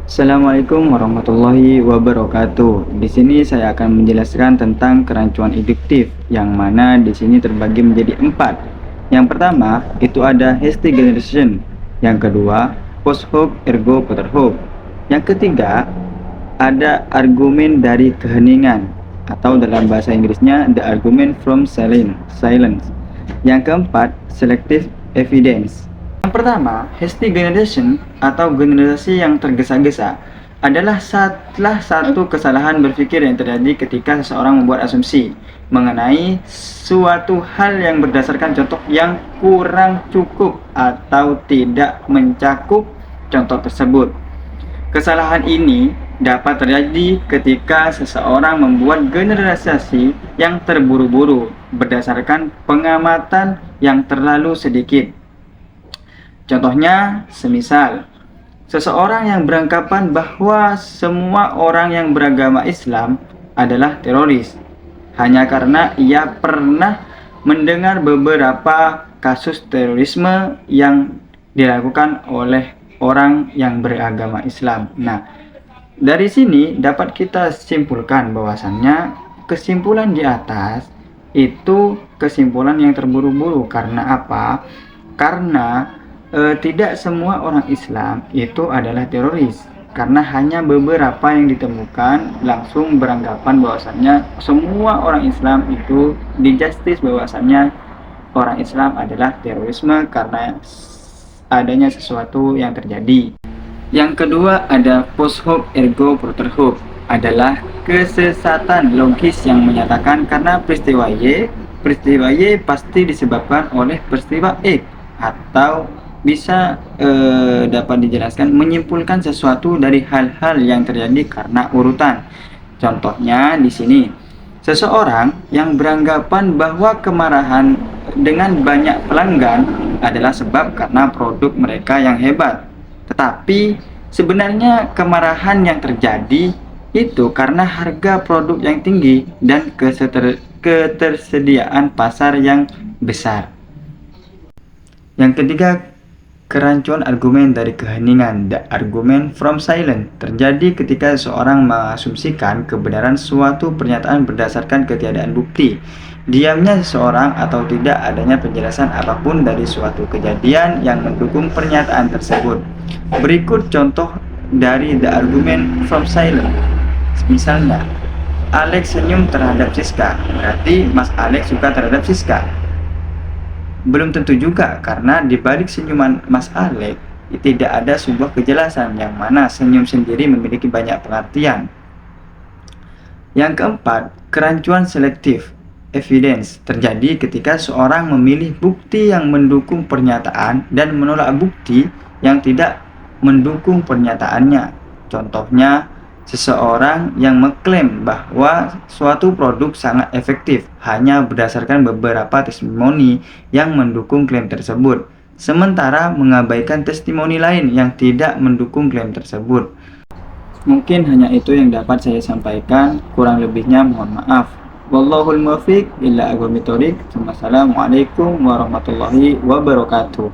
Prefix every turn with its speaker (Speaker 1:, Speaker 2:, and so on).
Speaker 1: Assalamualaikum warahmatullahi wabarakatuh. Di sini saya akan menjelaskan tentang kerancuan induktif, yang mana di sini terbagi menjadi 4. Yang pertama itu ada hasty generation, yang kedua post hoc ergo post hoc, yang ketiga ada argumen dari keheningan atau dalam bahasa Inggrisnya the argument from silence. Yang keempat selective evidence. Yang pertama, hasty generation atau generasi yang tergesa-gesa adalah salah satu kesalahan berpikir yang terjadi ketika seseorang membuat asumsi mengenai suatu hal yang berdasarkan contoh yang kurang cukup atau tidak mencakup contoh tersebut. Kesalahan ini dapat terjadi ketika seseorang membuat generalisasi yang terburu-buru berdasarkan pengamatan yang terlalu sedikit. Contohnya, semisal seseorang yang beranggapan bahwa semua orang yang beragama Islam adalah teroris hanya karena ia pernah mendengar beberapa kasus terorisme yang dilakukan oleh orang yang beragama Islam. Nah, dari sini dapat kita simpulkan bahwasannya kesimpulan di atas itu kesimpulan yang terburu-buru. Karena apa? Karena tidak semua orang Islam itu adalah teroris, karena hanya beberapa yang ditemukan langsung beranggapan bahwasannya semua orang Islam itu dijustice bahwasannya orang Islam adalah terorisme karena adanya sesuatu yang terjadi. Yang kedua ada post hoc ergo propter hoc, adalah kesesatan logis yang menyatakan karena peristiwa Y pasti disebabkan oleh peristiwa X, atau bisa dapat dijelaskan menyimpulkan sesuatu dari hal-hal yang terjadi karena urutan. Contohnya di sini, seseorang yang beranggapan bahwa kemarahan dengan banyak pelanggan adalah sebab karena produk mereka yang hebat. Tetapi sebenarnya kemarahan yang terjadi itu karena harga produk yang tinggi dan ketersediaan pasar yang besar. Yang ketiga, kerancuan argumen dari keheningan, the argument from silence, terjadi ketika seseorang mengasumsikan kebenaran suatu pernyataan berdasarkan ketiadaan bukti. Diamnya seseorang atau tidak adanya penjelasan apapun dari suatu kejadian yang mendukung pernyataan tersebut. Berikut contoh dari the argument from silence. Misalnya, Alex senyum terhadap Siska, berarti Mas Alex suka terhadap Siska. Belum tentu juga, karena di balik senyuman Mas Alex tidak ada sebuah kejelasan yang mana senyum sendiri memiliki banyak pengertian. Yang keempat, kerancuan selektif evidence terjadi ketika seorang memilih bukti yang mendukung pernyataan dan menolak bukti yang tidak mendukung pernyataannya. Contohnya, seseorang yang mengklaim bahwa suatu produk sangat efektif hanya berdasarkan beberapa testimoni yang mendukung klaim tersebut, sementara mengabaikan testimoni lain yang tidak mendukung klaim tersebut. Mungkin hanya itu yang dapat saya sampaikan, kurang lebihnya mohon maaf. Wallahul muwaffiq ila aqwamit thoriq. Wassalamualaikum warahmatullahi wabarakatuh.